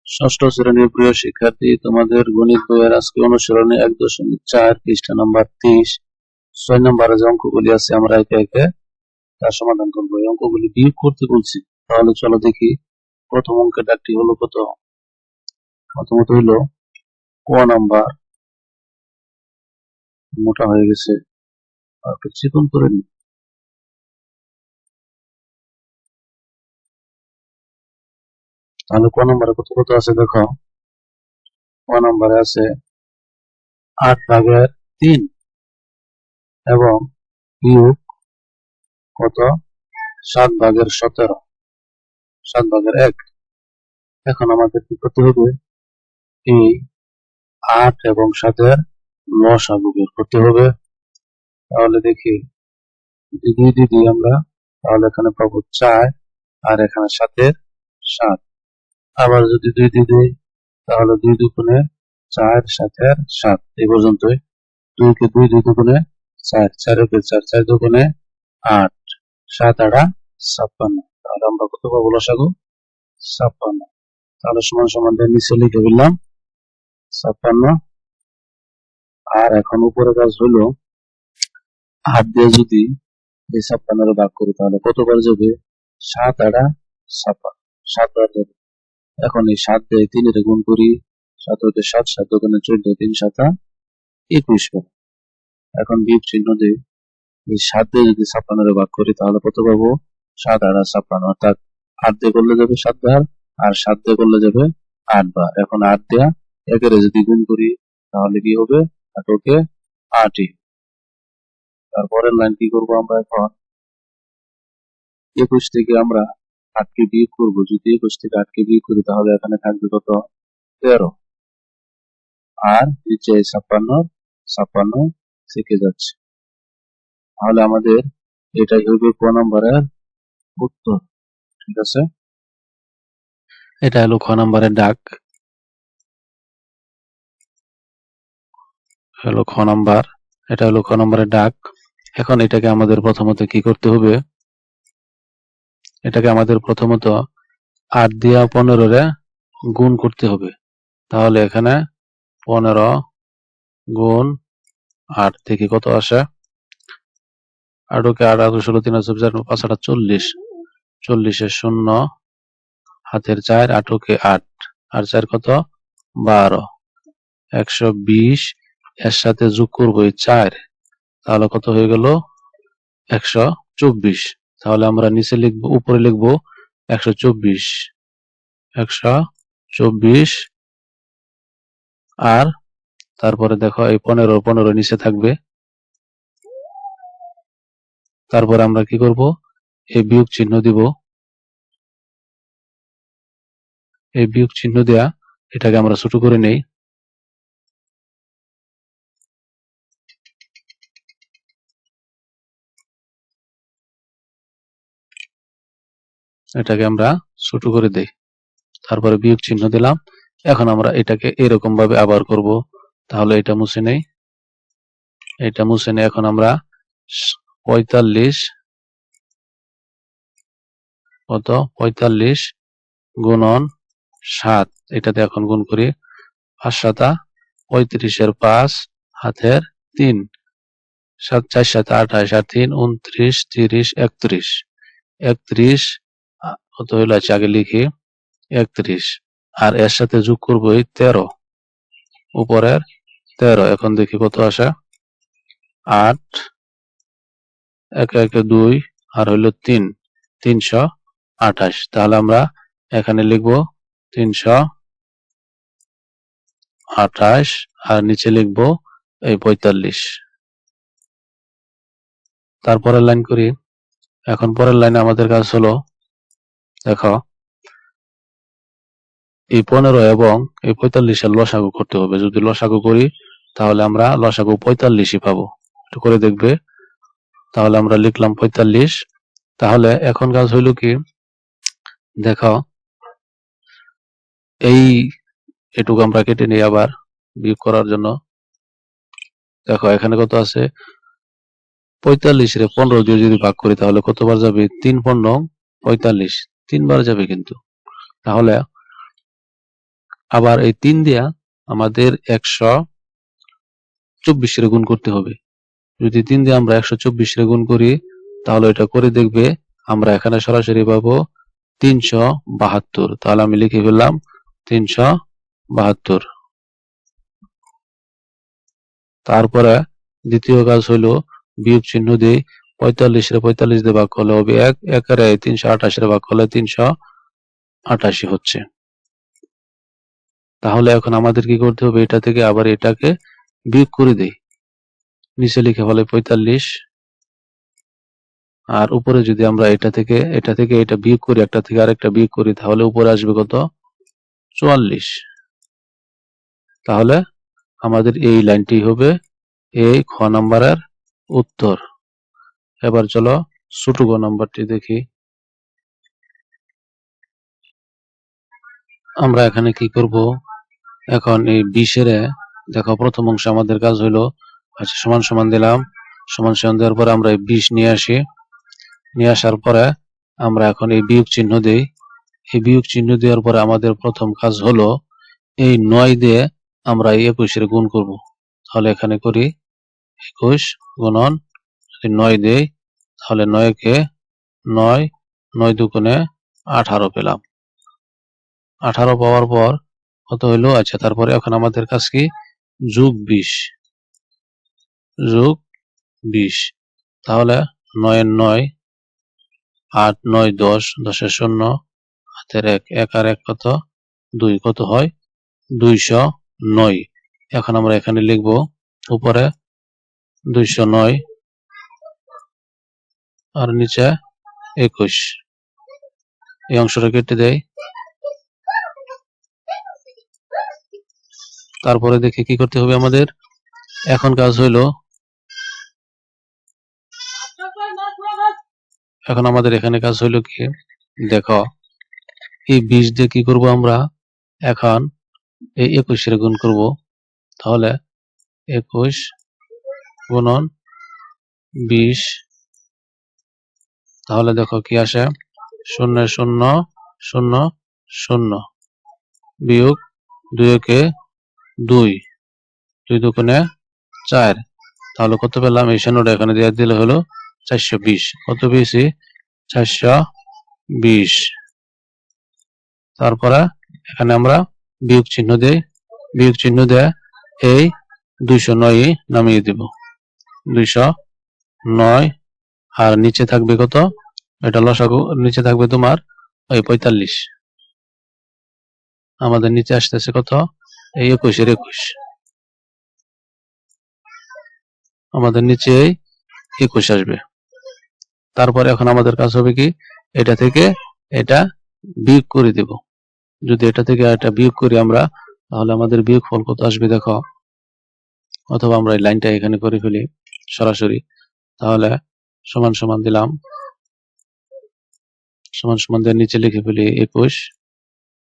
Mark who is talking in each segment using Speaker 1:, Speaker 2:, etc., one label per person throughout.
Speaker 1: ষষ্ঠ শ্রেণীর প্রিয় শিক্ষার্থী, তোমাদের গণিত বইয়ের আজকে অনুশীলনী 1.4 পৃষ্ঠা নাম্বার 30 6 নম্বরে যে অঙ্কগুলি আছে আমরা একে একে তার সমাধান করবো। এই অঙ্কগুলি বিয়োগ করতে বলছি। তাহলে চলো দেখি। প্রথম অঙ্কের ডাকটি হলো কত? প্রথমত হইলো ক নাম্বার, মোটা হয়ে গেছে, একটু চিকন করে নি। তাহলে ক নাম্বারে কত কত আছে দেখো। ক নাম্বারে আছে 8/3 এবং বিয়োগ কত 7/17, 7/1। এখন আমাদের কি করতে হবে? এই 8 এবং 7-এর লসাগু বের করতে হবে। তাহলে দেখি, যদি 2 দিয়ে দিই আমরা, তাহলে এখানে পাবো 4 আর এখানে 7-এর 7। আবার যদি 2 দিয়ে দিই, তাহলে 2 দুগুণে 4, 7-এর 7। এই পর্যন্তই। 2 কে 2 দুগুণে 4, 4 কে 4, 4 দুগুণে 8, 7 8 56। তাহলে আমরা কত পাবো লসাগু? 56। তাহলে সমান সমান নিচে লিখে ফেললাম 56। আর এখন উপরে কাজ হলো 8 দিয়ে যদি এই 56 ভাগ করি তাহলে কতবার যাবে? 7 8 56, 7 বার যাবে। এখন এই 7 দিয়ে 3 এর গুণ করি, 7 হইতে 7, 7 দুগুণে 14, 3 7 21 পাবো। এখন বিয়োগ চিহ্ন দিয়ে এই 7 দিয়ে যদি 56 ভাগ করি তাহলে কত পাবো? 7 8 56। অর্থাৎ 8 দিয়ে করলে যাবে 7 বার আর 7 দিয়ে করলে যাবে 8 বার। এখন 8 দিয়ে 1 এর যদি গুণ করি তাহলে কি হবে? 8 কে 8ই। তারপরের লাইন কি করবো আমরা? এখন 21 থেকে আমরা 8 কে বিয়োগ করবো। যদি 21 থেকে 8 কে বিয়োগ করি তাহলে এখানে থাকবে কত? 13। আর নিচে 56 থেকে যাচ্ছে। তাহলে আমাদের এটাই হবে ক নম্বরের উত্তর। ঠিক আছে, এটা হলো খ নম্বরের ডাক। হলো খ নম্বর, এটা হলো খ নম্বরের ডাক। এখন এটাকে আমাদের প্রথমত কি করতে হবে? এটাকে আমাদের প্রথমত 8 দিয়া 15-রে গুণ করতে হবে। তাহলে এখানে 15 গুণ 8 থেকে কত আসে? 8 কে 8 8 16 3 4 5 8 40, 40-এ 0, হাতের 4, 8 কে 8 আর 4 কত? 12, 120। এর সাথে যোগ করবো 4, তাহলে কত হয়ে গেল? 124। তাহলে আমরা নিচে লিখবো, উপরে লিখবো 124, 124। আর তারপরে দেখো এই 15 নিচে থাকবে। তারপর আমরা কি করব? এই বিয়োগ চিহ্ন দিব। এই বিয়োগ চিহ্ন দেয়া এটাকে আমরা ছোট করে নেই। এটাকে আমরা ছোট করে দেই। তারপরে বিয়োগ চিহ্ন দিলাম। এখন আমরা এটাকে এরকম ভাবে আবার করব। তাহলে এটা মুছে নেই, এটা মুছে নেই। এখন আমরা 45 কত? 45 গুণন 7, এটাতে এখন গুণ করি। 5 7 35-এর 5, হাতের 3, 7 4 7 28 আর 3 29 30 31, 31 কত হইলো? আচ্ছা আগে লিখি 31। আর এর সাথে যোগ করবো 13, উপরের 13। এখন দেখি কত আসে? 8 1 1 2 আর হইলো 3, 328। তাহলে আমরা এখানে লিখবো 328 আর নিচে লিখবো এই 45। তারপরের লাইন করি। এখন পরের লাইনে আমাদের কাজ হলো, দেখো এই 15 এবং এই 45-এর লসাগু করতে হবে। যদি লসাগু করি তাহলে আমরা লসাগু 45ই পাবো। একটু করে দেখবে। তাহলে আমরা লিখলাম 45। তাহলে এখন কাজ হইল কি? দেখো এই এটুকু আমরা কেটে নিই আবার বিয়োগ করার জন্য। দেখো এখানে কত আছে? 45-রে 15 দিয়ে যদি ভাগ করি তাহলে কতবার যাবে? 3 15 45, 3 বার যাবে কিন্তু। তাহলে আবার এই 3 দিয়া আমাদের 124 রে গুণ করতে হবে। যদি 3 দিয়ে আমরা 124 রে গুণ করি তাহলে এটা করে দেখবে আমরা এখানে সরাসরি পাবো 372। তাহলে আমি লিখে ফেললাম 372। তারপরে দ্বিতীয় কাজ হলো বিয়োগ চিহ্ন দিয়ে 45 রে 45 দিয়ে ভাগ করলে হবে 1, 1 রে 328 রে ভাগ করলে 388 হচ্ছে। তাহলে এখন আমাদের কি করতে হবে, এটা থেকে আবার এটাকে বিয়োগ করে দেই। নিচে লিখে ফেলে 45, আর উপরে যদি আমরা এটা থেকে এটা বিয়োগ করি, একটা থেকে আরেকটা বিয়োগ করি, তাহলে উপরে আসবে কত, 44। তাহলে আমাদের এই লাইনটি হবে এই খ নাম্বারের উত্তর। এবার চলো ছোট গ নাম্বারটি দেখি। আমরা এখানে কি করব, এখন এই 20 এর দেখো প্রথম অংশ আমাদের কাজ হলো আচ্ছা সমান সমান দিলাম, সমান সমান দেওয়ার পরে আমরা এই 20 নিয়ে আসি, নিয়ে আসার পরে আমরা এখন এই বিয়োগ চিহ্ন দেই। এই বিয়োগ চিহ্ন দেওয়ার পরে আমাদের প্রথম কাজ হলো এই 9 দিয়ে আমরা এই 21 এর গুণ করব। তাহলে এখানে করি 21 গুণন যদি 9 দেই তাহলে 9 কে 9, 9 দুগুণে 18 পেলাম। 18 পাওয়ার পর কত হইলো, আচ্ছা তারপরে এখন আমাদের কাজ কি, যোগ 20, যোগ 20। তাহলে 9 এর 9, 8, 9, 10, 10 এর 0, হাতের 1, 1 আর 1 কত, 2, কত হয় 209। এখন আমরা এখানে লিখব উপরে 209 আর নিচে 21, এই অংশটা কেটে দেয়। তারপরে দেখি কি করতে হবে আমাদের, এখন কাজ হইলো এখন আমাদের এখানে কাজ হইলো কি, দেখো এই 20 দিয়ে কি করব আমরা, এখন এই 21 এর গুণ করব। তাহলে 21 গুণন 20, তাহলে দেখো কি আসে, 0 0 0 0 বিয়োগ 2 কে 2, 2 দুগুণে 4। তাহলে কত পেলাম, এই 0টা এখানে দিয়ে দিলে হলো 420। কত পেয়েছি, 420। তারপরে এখানে আমরা বিয়োগ চিহ্ন দেই, বিয়োগ চিহ্ন দেয় এই 209 নামিয়ে দেব, 209। আর নিচে থাকবে কত, এটা লসাগু, নিচে থাকবে তোমার ওই 45। আমাদের নিচে আসতেছে কত, এই 21 এর 21, আমাদের নিচে 21 আসবে। তারপরে এখন আমাদের কাজ হবে কি, এটা থেকে এটা বিয়োগ করে দেব। যদি এটা থেকে এটা বিয়োগ করি আমরা, তাহলে আমাদের বিয়োগ ফল কত আসবে দেখো, অথবা আমরা এই লাইনটা এখানে করে ফেলি সরাসরি। তাহলে সমান সমান দিলাম, সমান সমান দিয়ে নিচে লিখে ফেলি 21,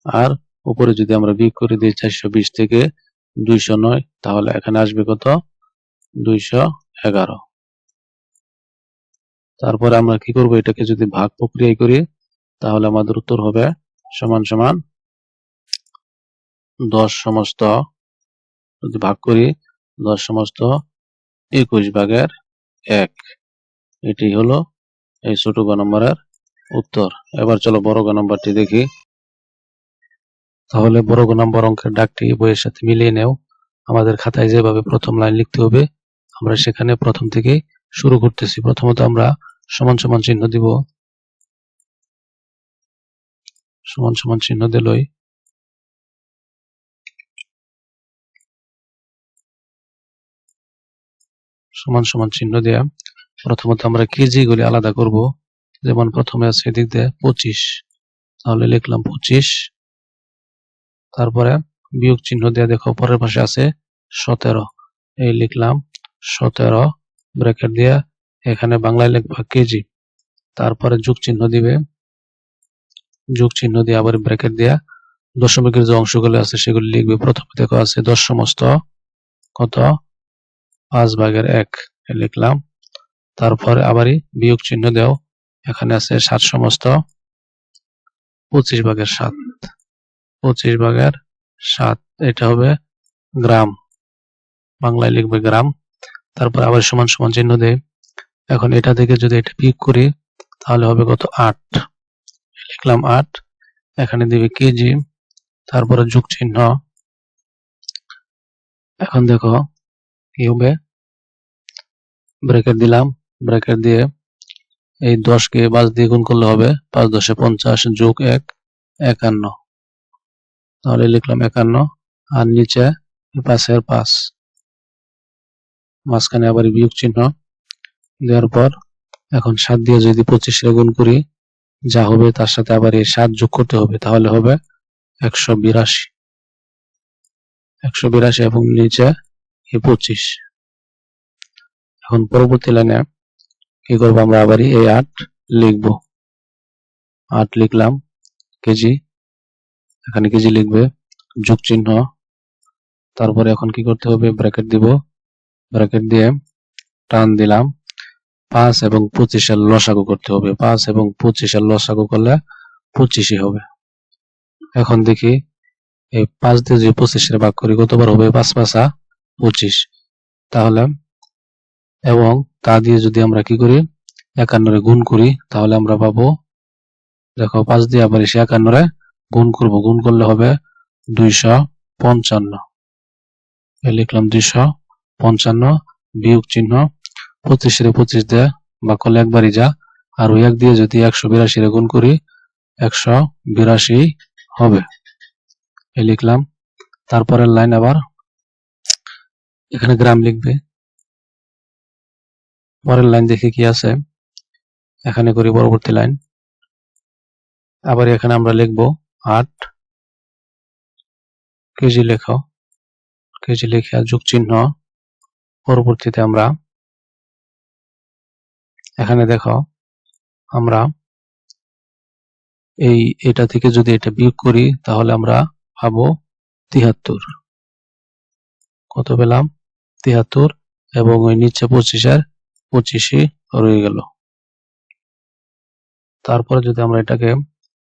Speaker 1: আর উপরে যদি আমরা বিয়োগ করে দিই 420 থেকে 209, তাহলে এখানে আসবে কত, 211। তারপরে আমরা কি করব, এটাকে যদি ভাগ প্রক্রিয়ায় করি তাহলে আমাদের উত্তর হবে সমান সমান 10 সমস্ত, যদি ভাগ করি 10 সমস্ত 21 ভাগের 1। এটি হলো এই ছোট গ নম্বরের উত্তর। এবার চলো বড় গ নম্বরটি দেখি। তাহলে বড় গ নম্বর অঙ্কের ডাকটি বইয়ের সাথে মিলিয়ে নেও। আমাদের খাতায় যেভাবে প্রথম লাইন লিখতে হবে আমরা সেখানে প্রথম থেকে শুরু করতেছি। প্রথমত আমরা সমান সমান চিহ্ন দিব, সমান সমান চিহ্ন দিলই সমান সমান চিহ্ন দেয়া প্রথমত আমরা কেজি গুলি আলাদা করব। যেমন প্রথমে আছে এদিক দিয়ে 25, তাহলে লিখলাম 25। তারপরে বিয়োগ চিহ্ন দিয়ে দেখো পরের পাশে আছে 17, এই লিখলাম 17 ব্র্যাকেট দিয়ে, এখানে বাংলায় লিখবা কেজি। তারপরে যোগ চিহ্ন দিবে, যোগ চিহ্ন দিয়ে আবার ব্র্যাকেট দিয়ে দশমিকের যে অংশগুলো আছে সেগুলি লিখবে। প্রথমে দেখো আছে 10 সমস্ত কত, 5 ভাগের 1, লিখলাম। তারপরে আবারই বিয়োগ চিহ্ন দাও, এখানে আছে 7 সমস্ত 25 ভাগের 7, 25 ভাগের 7, এটা হবে গ্রাম, বাংলায় লিখবে গ্রাম। তারপর আবার সমান সমান চিহ্ন দেয়। এখন এটা থেকে যদি এটা বিয়োগ করি তাহলে হবে কত, 8, লিখলাম 8। এখানে দিবে কেজি, তারপরে যোগ চিহ্ন। এখন দেখো কি হবে, ব্র্যাকেট দিলাম, ব্র্যাকেট দিয়ে এই 10 কে 5 দিয়ে গুণ করলে হবে 5 10 50 যোগ 1 51। তাহলে লিখলাম 51, আর নিচে 5 এর 5, মাঝখানে আবার বিয়োগ চিহ্ন দেওয়ার পর এখন 7 দিয়ে যদি 25 এর গুণ করি যা হবে তার সাথে আবার এই 7 যোগ করতে হবে, তাহলে হবে 182 এবং নিচে এই 25। এখন পরবর্তী লাইনে কি করবো, আমরা আবার এই 8 লিখবো। 8 লিখলাম কেজি, এখানে কেজি লিখবে, যোগ চিহ্ন। তারপরে এখন কি করতে হবে, ব্র্যাকেট দিব, ব্র্যাকেট দিয়ে টান দিলাম, 5 এবং 25 এর লসাগু করতে হবে। 5 এবং 25 এর লসাগু করলে 25ই হবে। এখন দেখি এই 5 দিয়ে যদি 25 এর ভাগ করি কতবার হবে, 5 5 25। তাহলে এবং তা দিয়ে যদি আমরা কি করি 51 এর গুণ করি তাহলে আমরা পাবো, দেখো 5 দিয়ে আবার এসে 51 এর গুণ করব, গুণ করলে হবে 255। লিখলাম 255, বিয়োগ চিহ্ন, 25 এর 25 দিয়ে ভাগ করলে একবারই যা, আর ওই 1 দিয়ে যদি 182 এর গুণ করি 182 হবে। লিখলাম। তারপরের লাইন আবার এখানে গ্রাম লিখবে। পরের লাইন দেখি কি আছে, এখানে করি পরবর্তী লাইন। আবার এখানে আমরা লিখব 8 কেজি, লেখো কেজি লিখে যোগ চিহ্ন। পরবর্তীতে আমরা এখানে দেখো আমরা এটা থেকে যদি এটা বিয়োগ করি তাহলে আমরা পাবো 73। কত পেলাম, 73, এবং ওই নিচে 25 এর 25ই রয়ে গেল। তারপরে যদি আমরা এটাকে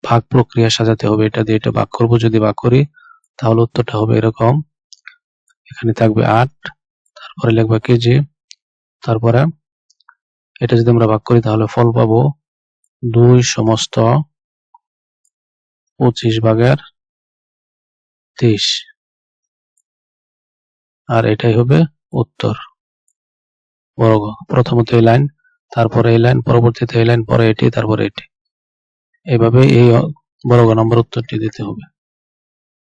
Speaker 1: ভাগ প্রক্রিয়া সাজাতে হবে, এটা দিয়ে এটা ভাগ করব, যদি ভাগ করি তাহলে উত্তরটা হবে এরকম। এখানে থাকবে 8, তারপরে লিখবা কেজি, তারপরে এটা যদি আমরা ভাগ করি তাহলে ফল পাবো 2 সমস্ত 25/23, আর এটাই হবে উত্তর। বর্গ, প্রথমত এই লাইন, তারপরে এই লাইন, পরবর্তীতে এই লাইন, পরে এটি, তারপরে এটি, এভাবে এই বর্গ নম্বর উত্তরটি দিতে হবে।